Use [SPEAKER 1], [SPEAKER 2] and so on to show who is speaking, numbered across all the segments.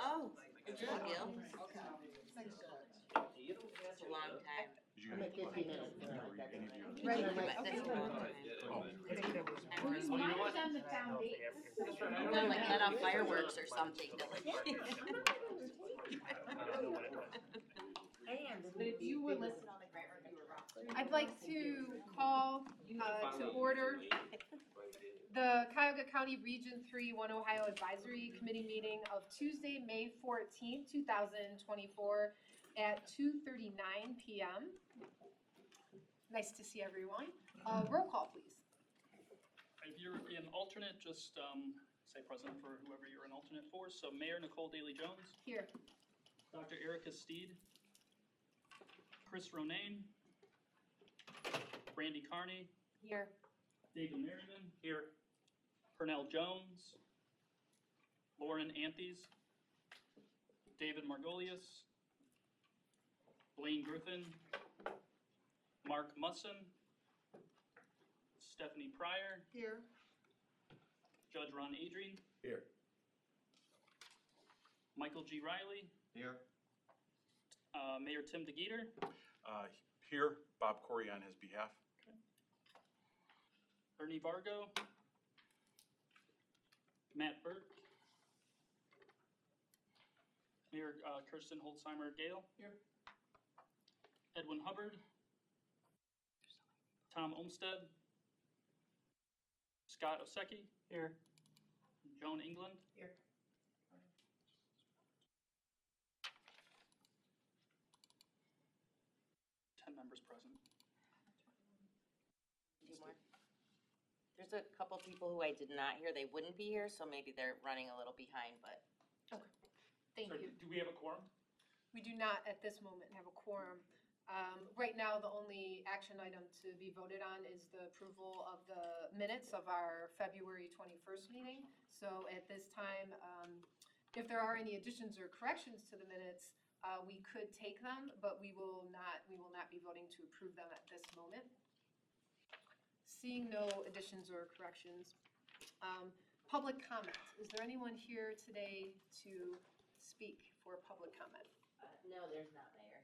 [SPEAKER 1] Oh, good job, Gil. That's a long time.
[SPEAKER 2] I'm at 50 minutes.
[SPEAKER 1] Right.
[SPEAKER 2] I'm like,
[SPEAKER 1] That's a long time.
[SPEAKER 3] Mine's on the foundation.
[SPEAKER 1] I'm gonna like let off fireworks or something to like.
[SPEAKER 3] But if you were listed on the grant reviewer roster. I'd like to call to order the Cuyahoga County Region 3 One Ohio Advisory Committee meeting of Tuesday, May 14th, 2024 at 2:39 p.m. Nice to see everyone. Roll call, please.
[SPEAKER 4] If you're an alternate, just say present for whoever you're an alternate for. So Mayor Nicole Daly Jones,
[SPEAKER 3] Here.
[SPEAKER 4] Dr. Erica Steed, Chris Ronayne, Brandy Carney,
[SPEAKER 3] Here.
[SPEAKER 4] David Merriman. Here. Pernell Jones, Lauren Anthes, David Margolius, Blaine Griffin, Mark Musson, Stephanie Pryor,
[SPEAKER 3] Here.
[SPEAKER 4] Judge Ron Adrian,
[SPEAKER 5] Here.
[SPEAKER 4] Michael G. Riley,
[SPEAKER 5] Here.
[SPEAKER 4] Mayor Tim DeGeeter,
[SPEAKER 6] Here, Bob Corey on his behalf.
[SPEAKER 4] Ernie Vargo, Matt Burke, Mayor Kirsten Holtzheimer Gale. Here. Edwin Hubbard, Tom Olmsted, Scott Osecki. Here. Joan England.
[SPEAKER 3] Here.
[SPEAKER 4] 10 members present.
[SPEAKER 1] Two more. There's a couple people who I did not hear, they wouldn't be here, so maybe they're running a little behind, but.
[SPEAKER 3] Thank you.
[SPEAKER 4] Do we have a quorum?
[SPEAKER 3] We do not at this moment have a quorum. Right now, the only action item to be voted on is the approval of the minutes of our February 21st meeting. So at this time, if there are any additions or corrections to the minutes, we could take them, but we will not be voting to approve them at this moment. Seeing no additions or corrections, public comment. Is there anyone here today to speak for public comment?
[SPEAKER 1] No, there's not, Mayor.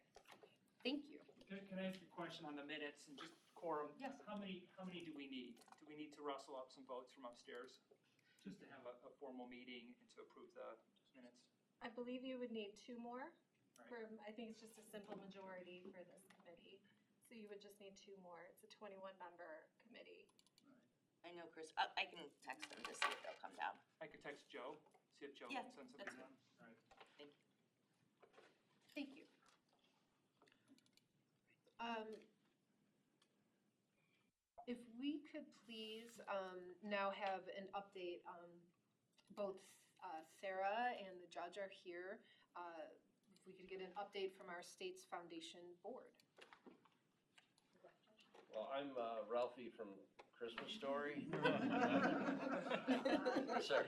[SPEAKER 3] Thank you.
[SPEAKER 7] Can I ask you a question on the minutes and just quorum?
[SPEAKER 3] Yes.
[SPEAKER 7] How many do we need? Do we need to rustle up some votes from upstairs just to have a formal meeting and to approve the minutes?
[SPEAKER 8] I believe you would need two more.
[SPEAKER 7] Right.
[SPEAKER 8] I think it's just a simple majority for this committee. So you would just need two more. It's a 21-member committee.
[SPEAKER 1] I know, Chris, I can text them to see if they'll come down.
[SPEAKER 7] I could text Joe, see if Joe
[SPEAKER 1] Yeah,
[SPEAKER 7] can send something
[SPEAKER 1] that's
[SPEAKER 7] down. All right.
[SPEAKER 3] Thank you. If we could please now have an update, both Sarah and the judge are here. If we could get an update from our state's foundation board.
[SPEAKER 9] Well, I'm Ralphie from Christmas Story. Sorry.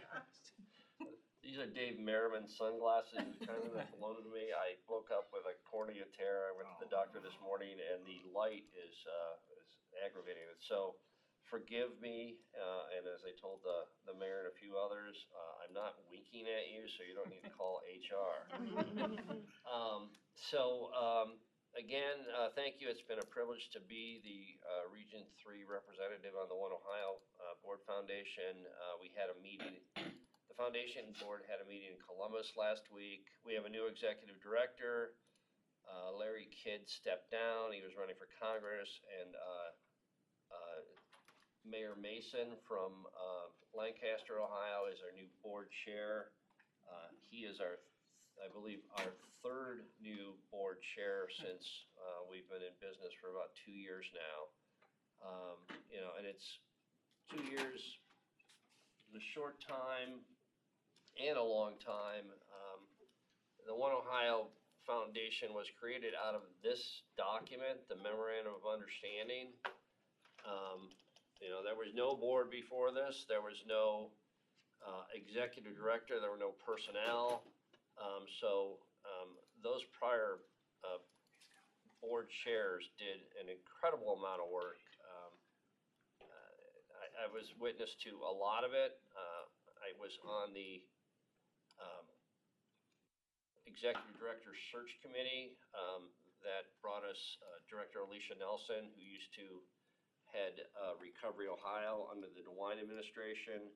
[SPEAKER 9] These are Dave Merriman sunglasses, kind of that floated to me. I woke up with a cornea tear. I went to the doctor this morning, and the light is aggravating it. So forgive me, and as I told the mayor and a few others, I'm not winking at you, so you don't need to call HR. Again, thank you. It's been a privilege to be the Region 3 representative on the One Ohio Board Foundation. We had a meeting. The foundation board had a meeting in Columbus last week. We have a new executive director. Larry Kidd stepped down. He was running for Congress, and Mayor Mason from Lancaster, Ohio is our new board chair. He is I believe our third new board chair since we've been in business for about 2 years now. And it's 2 years, a short time and a long time. The One Ohio Foundation was created out of this document, the Memorandum of Understanding. There was no board before this. There was no executive director. There were no personnel. Those prior board chairs did an incredible amount of work. I was witness to a lot of it. I was on the Executive Director Search Committee that brought us Director Alicia Nelson, who used to head Recovery Ohio under the DeWine administration.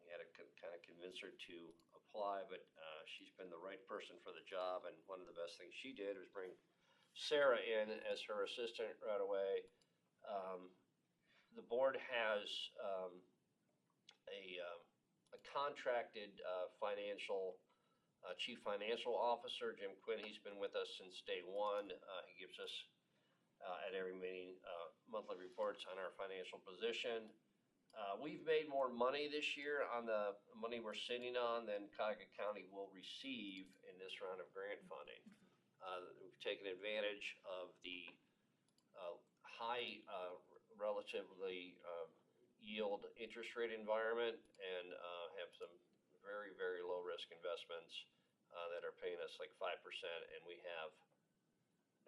[SPEAKER 9] We had to kind of convince her to apply, but she's been the right person for the job, and one of the best things she did was bring Sarah in as her assistant right away. The board has a contracted chief financial officer, Jim Quinn. He's been with us since day one. He gives us at every meeting monthly reports on our financial position. We've made more money this year on the money we're sitting on than Cuyahoga County will receive in this round of grant funding. We've taken advantage of the high relatively yield interest rate environment and have some very, very low risk investments that are paying us like 5%, and we've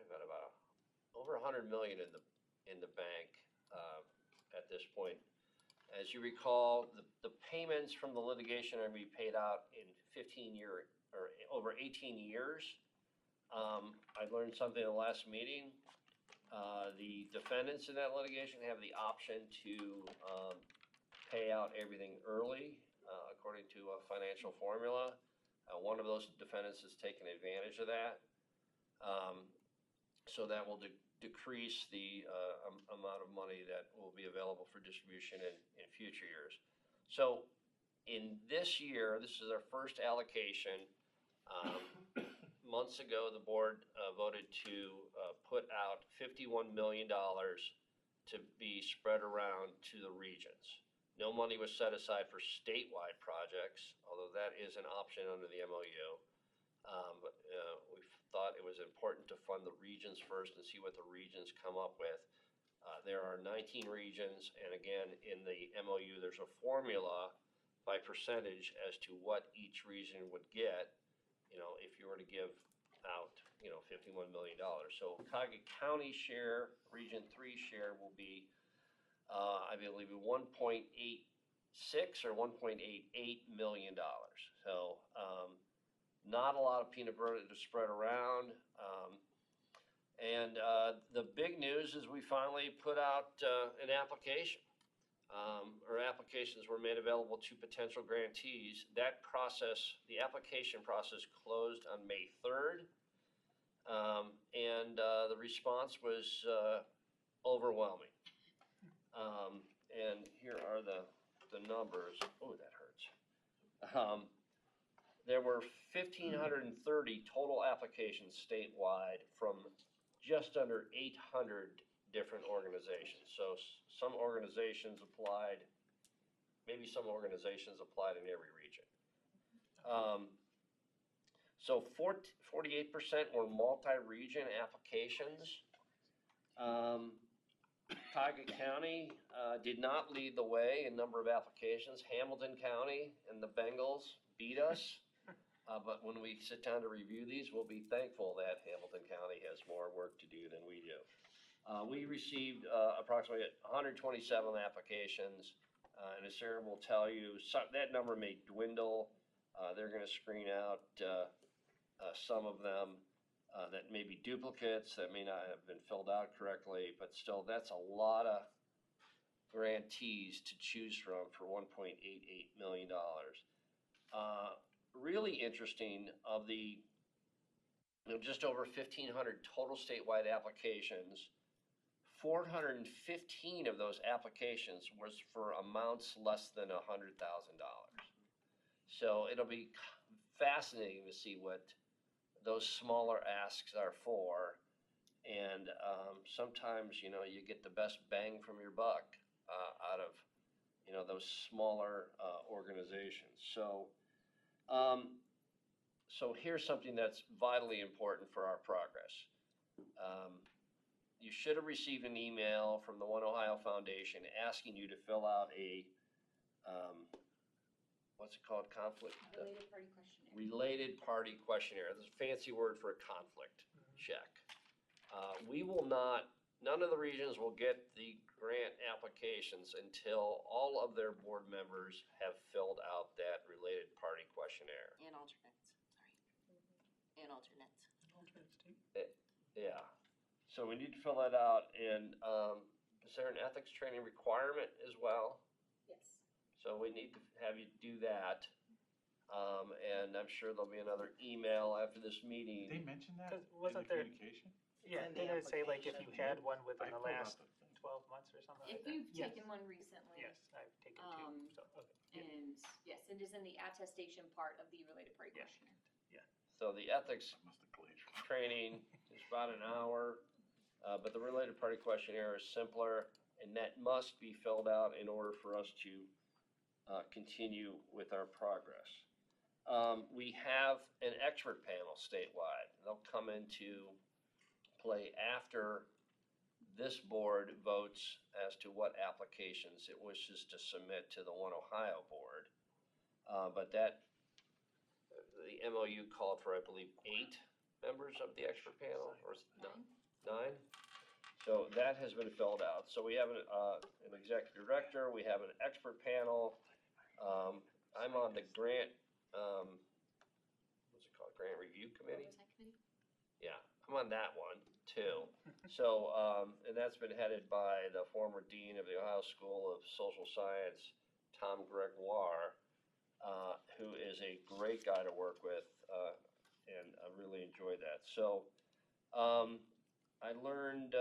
[SPEAKER 9] got about over $100 million in the bank at this point. As you recall, the payments from the litigation are going to be paid out in 15-year or over 18 years. I learned something in the last meeting. The defendants in that litigation have the option to pay out everything early according to a financial formula. One of those defendants has taken advantage of that. So that will decrease the amount of money that will be available for distribution in future years. So in this year, this is our first allocation. Months ago, the board voted to put out $51 million to be spread around to the regions. No money was set aside for statewide projects, although that is an option under the MOU. But we thought it was important to fund the regions first and see what the regions come up with. There are 19 regions, and again, in the MOU, there's a formula by percentage as to what each region would get, if you were to give out, $51 million. So Cuyahoga County share, Region 3 share will be, I believe, $1.86 or $1.88 million. So not a lot of peanut butter to spread around. And the big news is we finally put out an application. Our applications were made available to potential grantees. That process, the application process, closed on May 3rd. And the response was overwhelming. And here are the numbers. Oh, that hurts. There were 1,530 total applications statewide from just under 800 different organizations. So some organizations applied, maybe some organizations applied in every region. So 48% were multi-region applications. Cuyahoga County did not lead the way in number of applications. Hamilton County and the Bengals beat us. But when we sit down to review these, we'll be thankful that Hamilton County has more work to do than we do. We received approximately 127 applications, and as Sarah will tell you, that number may dwindle. They're going to screen out some of them that may be duplicates, that may not have been filled out correctly, but still, that's a lot of grantees to choose from for $1.88 million. Really interesting, of the just over 1,500 total statewide applications, 415 of those applications was for amounts less than $100,000. So it'll be fascinating to see what those smaller asks are for. And sometimes, you get the best bang from your buck out of, those smaller organizations. So here's something that's vitally important for our progress. You should have received an email from the One Ohio Foundation asking you to fill out a, what's it called, conflict?
[SPEAKER 1] Related party questionnaire.
[SPEAKER 9] Related party questionnaire. This is a fancy word for a conflict check. We will not, none of the regions will get the grant applications until all of their board members have filled out that related party questionnaire.
[SPEAKER 1] alternates.
[SPEAKER 9] Yeah, so we need to fill that out, and, is there an ethics training requirement as well?
[SPEAKER 8] Yes.
[SPEAKER 9] So we need to have you do that. And I'm sure there'll be another email after this
[SPEAKER 6] Did
[SPEAKER 9] meeting.
[SPEAKER 6] they mention that in
[SPEAKER 2] Because
[SPEAKER 6] the
[SPEAKER 2] wasn't there-
[SPEAKER 6] communication?
[SPEAKER 2] Yeah,
[SPEAKER 1] in the
[SPEAKER 2] didn't it say like if you
[SPEAKER 1] application.
[SPEAKER 2] had one within
[SPEAKER 6] I
[SPEAKER 2] the
[SPEAKER 6] filled out
[SPEAKER 2] last
[SPEAKER 6] the thing.
[SPEAKER 2] 12 months or something like
[SPEAKER 8] If
[SPEAKER 2] that?
[SPEAKER 8] you've
[SPEAKER 2] Yes.
[SPEAKER 8] taken one recently.
[SPEAKER 2] Yes, I've taken
[SPEAKER 8] Um,
[SPEAKER 2] two, so, okay. Yeah.
[SPEAKER 8] And yes, it is in the attestation part of the related party
[SPEAKER 2] Yeah.
[SPEAKER 8] questionnaire.
[SPEAKER 9] So the ethics
[SPEAKER 6] I must have glacier.
[SPEAKER 9] training is about an hour, but the related party questionnaire is simpler, and that must be filled out in order for us to continue with our progress. We have an expert panel statewide. They'll come into play after this board votes as to what applications it wishes to submit to the One Ohio Board. But the MOU called for, I believe, 8 members of the expert panel, or is it 9? So that has been filled out. So we have an executive director, we have an expert panel. I'm on the grant, what's it called, grant review committee?
[SPEAKER 8] Oversight committee?
[SPEAKER 9] Yeah, I'm on that one too. So, and that's been headed by the former dean of the Ohio School of Social Science, Tom Gregoire, who is a great guy to work with, and I really enjoyed that. So, I learned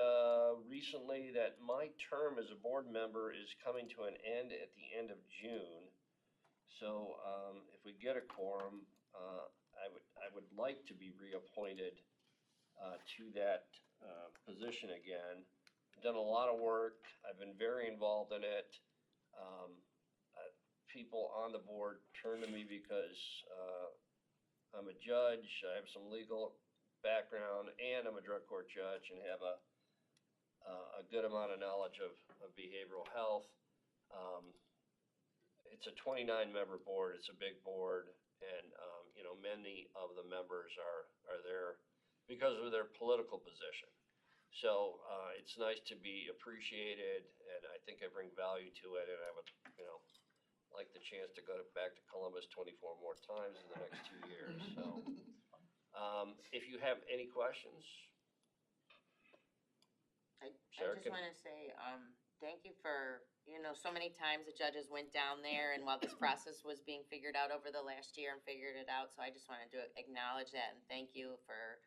[SPEAKER 9] recently that my term as a board member is coming to an end at the end of June. So, if we get a quorum, I would like to be reappointed to that position again. I've done a lot of work. I've been very involved in it. People on the board turn to me because I'm a judge, I have some legal background, and I'm a drug court judge and have a good amount of knowledge of behavioral health. It's a 29-member board, it's a big board, and, many of the members are there because of their political position. So, it's nice to be appreciated, and I think I bring value to it, and I would, like the chance to go back to Columbus 24 more times in the next 2 years, so. If you have any questions,
[SPEAKER 1] I
[SPEAKER 9] Sarah
[SPEAKER 1] just
[SPEAKER 9] can-
[SPEAKER 1] wanna say, thank you for, so many times the judges went down there and while this process was being figured out over the last year and figured it out, so I just wanted to acknowledge that and thank you for,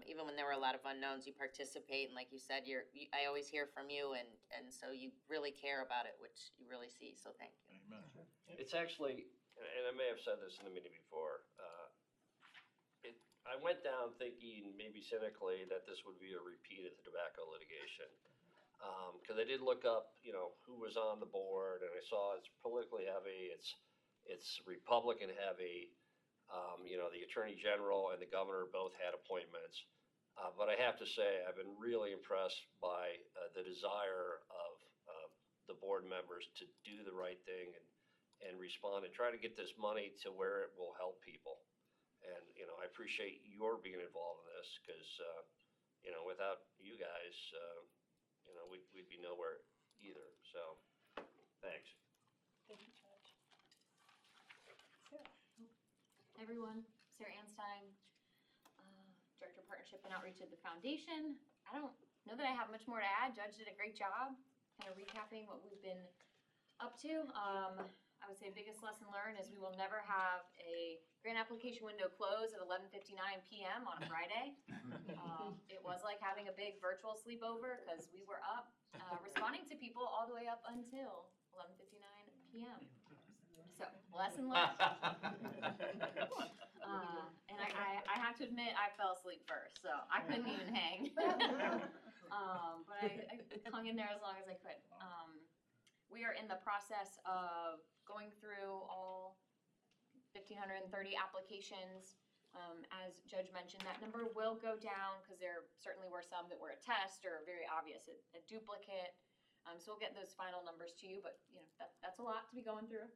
[SPEAKER 1] even when there were a lot of unknowns, you participate, and like you said, I always hear from you, and so you really care about it, which you really see, so thank you.
[SPEAKER 6] Amen.
[SPEAKER 9] it's actually, and I may have said this in the meeting before, I went down thinking, maybe cynically, that this would be a repeat of the tobacco litigation. Because I did look up, who was on the board, and I saw it's politically heavy, it's Republican heavy. The Attorney General and the Governor both had appointments. But I have to say, I've been really impressed by the desire of the board members to do the right thing and respond and try to get this money to where it will help people. And, I appreciate your being involved in this, because, without you guys, we'd be nowhere either, so, thanks.
[SPEAKER 8] Thank you, Judge. Sarah. Hi, everyone. Sarah Anstein, Director of Partnership and Outreach at the Foundation. I don't know that I have much more to add. Judge did a great job kind of recapping what we've been up to. I would say biggest lesson learned is we will never have a grant application window close at 11:59 p.m. on a Friday. It was like having a big virtual sleepover because we were up responding to people all the way up until 11:59 p.m. So, lesson learned. And I have to admit, I fell asleep first, so I couldn't even hang. But I hung in there as long as I could. We are in the process of going through all 1,530 applications. As Judge mentioned, that number will go down because there certainly were some that were a test or very obvious a duplicate. So we'll get those final numbers to you, but that's a lot to be going through.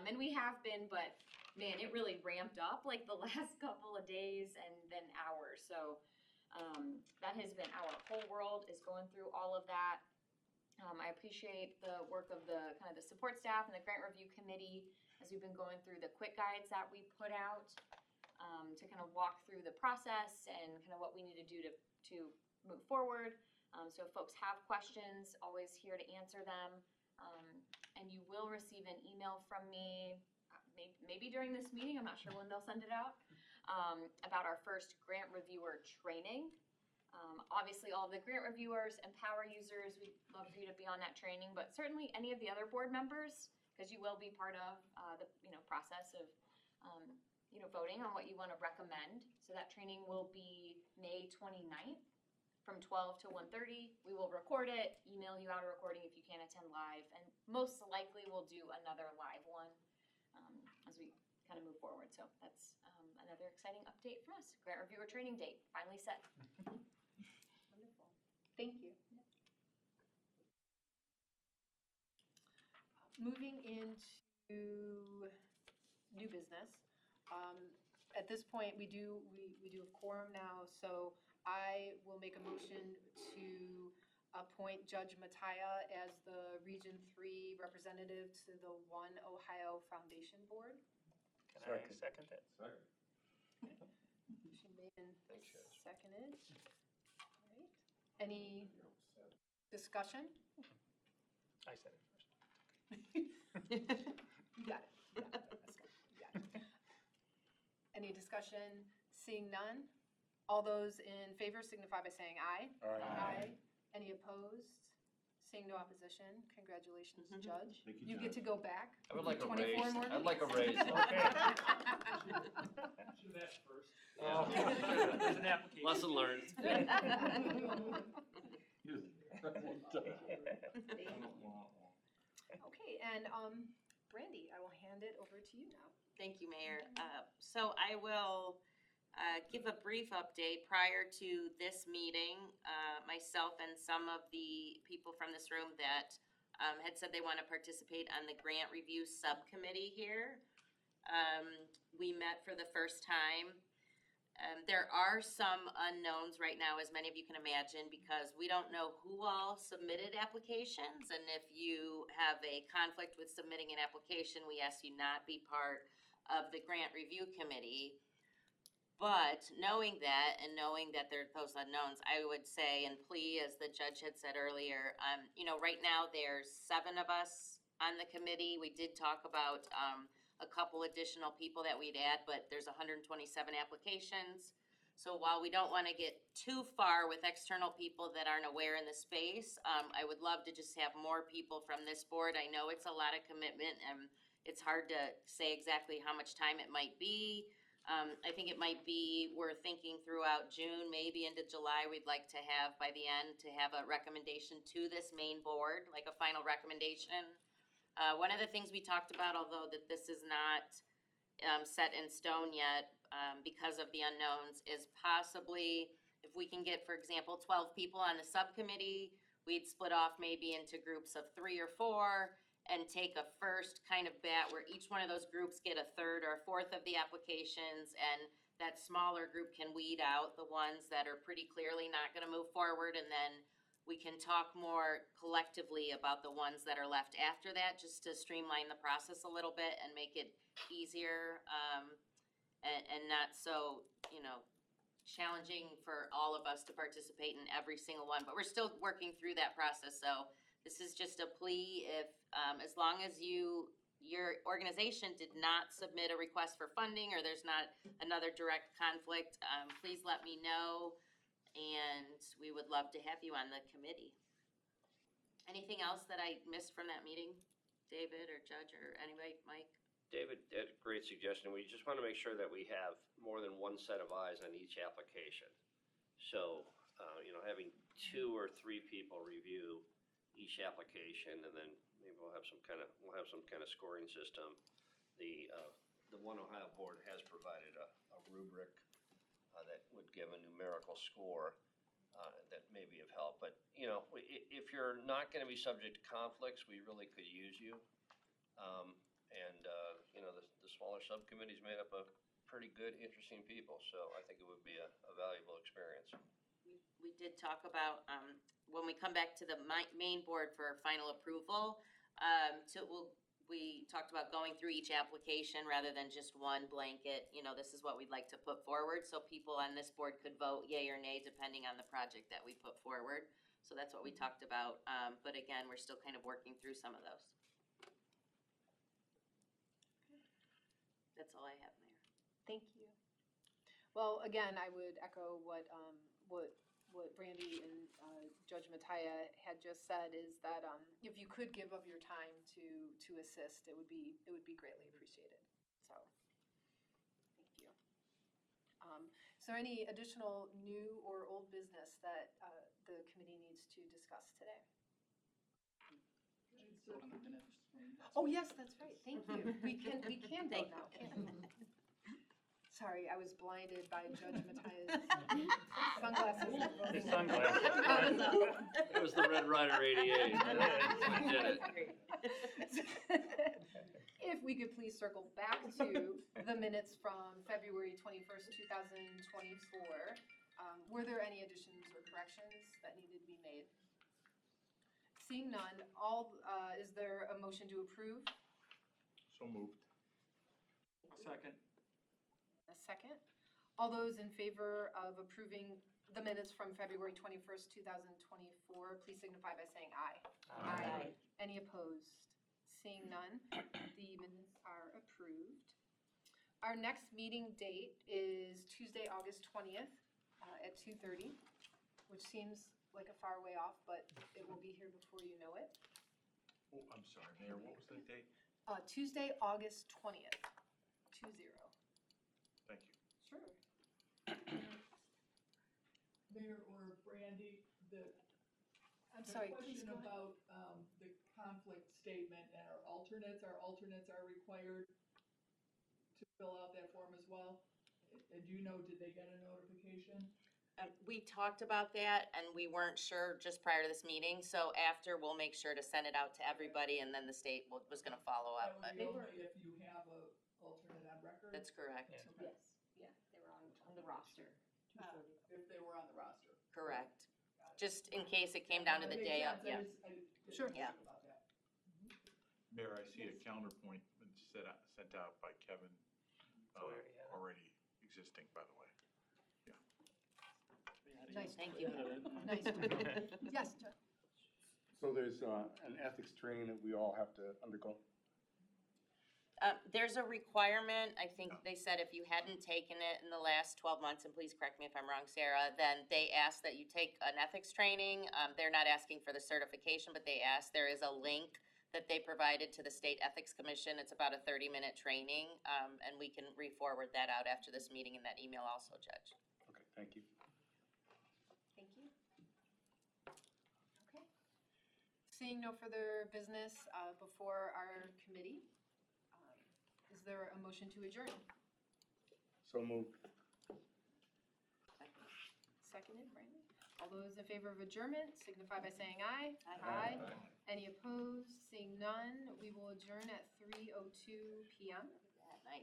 [SPEAKER 8] And we have been, but man, it really ramped up like the last couple of days and then hours. So that has been our whole world is going through all of that. I appreciate the work of the kind of the support staff and the grant review committee as we've been going through the quick guides that we put out. to kind of walk through the process and kind of what we need to do to move forward. So if folks have questions, always here to answer them. And you will receive an email from me, maybe during this meeting, I'm not sure when they'll send it out, about our first grant reviewer training. Obviously, all of the grant reviewers and power users, we'd love for you to be on that training, but certainly any of the other board members, because you will be part of the process of voting on what you want to recommend. So that training will be May 29th from 12 to 1:30. We will record it, email you out a recording if you can't attend live, and most likely we'll do another live one as we kind of move forward. So that's another exciting update from us. Grant reviewer training date finally set.
[SPEAKER 3] Wonderful. Thank you. Moving into new business. At this point, we do a quorum now, so I will make a motion to appoint Judge Mattia as the Region 3 representative to the One Ohio Foundation Board.
[SPEAKER 2] Can I second that?
[SPEAKER 3] Motion made and
[SPEAKER 9] Thanks, Judge.
[SPEAKER 3] seconded. All right. Any discussion?
[SPEAKER 2] I said it first.
[SPEAKER 3] You got it. You got it. Let's go. You got it. Any discussion? Seeing none? All those in favor signify by saying aye.
[SPEAKER 6] Aye.
[SPEAKER 3] Any opposed? Seeing no opposition, congratulations, Judge.
[SPEAKER 6] Thank
[SPEAKER 3] You get to go back.
[SPEAKER 9] I would like a
[SPEAKER 3] 24
[SPEAKER 9] raise.
[SPEAKER 3] more
[SPEAKER 9] I'd like a
[SPEAKER 3] meetings.
[SPEAKER 9] raise.
[SPEAKER 7] Should have asked first.
[SPEAKER 9] Oh.
[SPEAKER 7] There's an application.
[SPEAKER 9] Lesson learned.
[SPEAKER 3] Okay, and Brandy, I will hand it over to you now.
[SPEAKER 1] Thank you, Mayor. So I will give a brief update. Prior to this meeting, myself and some of the people from this room that had said they want to participate on the grant review subcommittee here, we met for the first time. There are some unknowns right now, as many of you can imagine, because we don't know who all submitted applications. And if you have a conflict with submitting an application, we ask you not be part of the grant review committee. But knowing that and knowing that there are those unknowns, I would say and plea, as the judge had said earlier, right now there's 7 of us on the committee. We did talk about a couple additional people that we'd add, but there's 127 applications. So while we don't want to get too far with external people that aren't aware in the space, I would love to just have more people from this board. I know it's a lot of commitment and it's hard to say exactly how much time it might be. I think it might be, we're thinking throughout June, maybe into July, we'd like to have by the end to have a recommendation to this main board, like a final recommendation. One of the things we talked about, although that this is not set in stone yet because of the unknowns, is possibly if we can get, for example, 12 people on the subcommittee, we'd split off maybe into groups of 3 or 4 and take a first kind of bat where each one of those groups get a third or a fourth of the applications, and that smaller group can weed out the ones that are pretty clearly not going to move forward, and then we can talk more collectively about the ones that are left after that, just to streamline the process a little bit and make it easier and not so, challenging for all of us to participate in every single one. But we're still working through that process. So this is just a plea. If as long as your organization did not submit a request for funding or there's not another direct conflict, please let me know. And we would love to have you on the committee. Anything else that I missed from that meeting, David or Judge or anybody, Mike?
[SPEAKER 9] David, that's a great suggestion. We just want to make sure that we have more than one set of eyes on each application. So, having 2 or 3 people review each application, and then maybe we'll have some kind of scoring system. The One Ohio Board has provided a rubric that would give a numerical score that may be of help. But, if you're not going to be subject to conflicts, we really could use you. The smaller subcommittee's made up of pretty good, interesting people, so I think it would be a valuable experience.
[SPEAKER 1] We did talk about, when we come back to the main board for final approval, we'll we talked about going through each application rather than just one blanket, you know, this is what we'd like to put forward, so people on this board could vote yay or nay depending on the project that we put forward. So that's what we talked about, but again, we're still kind of working through some of those. That's all I have, Mayor.
[SPEAKER 3] Thank you. Well, again, I would echo what Brandy and Judge Mattia had just said, is that if you could give of your time to assist, it would be greatly appreciated. So, thank you. Is there any additional new or old business that the committee needs to discuss today?
[SPEAKER 4] Vote on the minutes.
[SPEAKER 3] Oh, yes, that's right. Thank you. We can vote now, can't we? Sorry, I was blinded by Judge Mattia's sunglasses.
[SPEAKER 2] His sunglasses.
[SPEAKER 9] It was the Red Ryder 88. We did it.
[SPEAKER 3] If we could please circle back to the minutes from February 21st, 2024. Were there any additions or corrections that needed to be made? Seeing none, is there a motion to approve?
[SPEAKER 6] So moved.
[SPEAKER 7] Second.
[SPEAKER 3] A second. All those in favor of approving the minutes from February 21st, 2024, please signify by saying aye.
[SPEAKER 1] Aye.
[SPEAKER 3] Any opposed? Seeing none, the minutes are approved. Our next meeting date is Tuesday, August 20th at 2:30, which seems like a far way off, but it will be here before you know it.
[SPEAKER 6] Oh, I'm sorry, Mayor, what was the date?
[SPEAKER 3] Tuesday, August 20th, 20.
[SPEAKER 6] Thank you.
[SPEAKER 3] Sure.
[SPEAKER 5] Mayor or Brandy,
[SPEAKER 3] I'm
[SPEAKER 5] the
[SPEAKER 3] sorry, please
[SPEAKER 5] question
[SPEAKER 3] go ahead.
[SPEAKER 5] about the conflict statement and our alternates are required to fill out that form as well? And do you know, did they get a notification?
[SPEAKER 1] We talked about that and we weren't sure just prior to this meeting, so after we'll make sure to send it out to everybody and then the state was gonna follow up,
[SPEAKER 5] That
[SPEAKER 1] but
[SPEAKER 5] would be only if you have a alternate on record?
[SPEAKER 1] that's correct.
[SPEAKER 2] Yeah.
[SPEAKER 5] Okay.
[SPEAKER 8] Yes, they were on the roster.
[SPEAKER 5] If they were on the roster.
[SPEAKER 1] Correct. Just in case it came down to the day of, yeah.
[SPEAKER 3] Sure.
[SPEAKER 1] Yeah.
[SPEAKER 5] About that.
[SPEAKER 6] Mayor, I see a counterpoint sent out by Kevin,
[SPEAKER 2] So we already have it.
[SPEAKER 6] already existing, by the way.
[SPEAKER 3] Nice.
[SPEAKER 1] Thank you.
[SPEAKER 3] Nice. Yes, Judge.
[SPEAKER 10] So there's an ethics training that we all have to undergo?
[SPEAKER 1] There's a requirement, I think they said if you hadn't taken it in the last 12 months, and please correct me if I'm wrong, Sarah, then they ask that you take an ethics training. They're not asking for the certification, but they ask, there is a link that they provided to the State Ethics Commission. It's about a 30-minute training, and we can re-forward that out after this meeting in that email also, Judge.
[SPEAKER 10] Okay, thank you.
[SPEAKER 3] Thank you. Okay. Seeing no further business before our committee, is there a motion to adjourn?
[SPEAKER 10] So moved.
[SPEAKER 3] Seconded, Brandon. All those in favor of adjournment signify by saying aye.
[SPEAKER 1] Aye.
[SPEAKER 3] Any opposed? Seeing none, we will adjourn at 3:02 PM.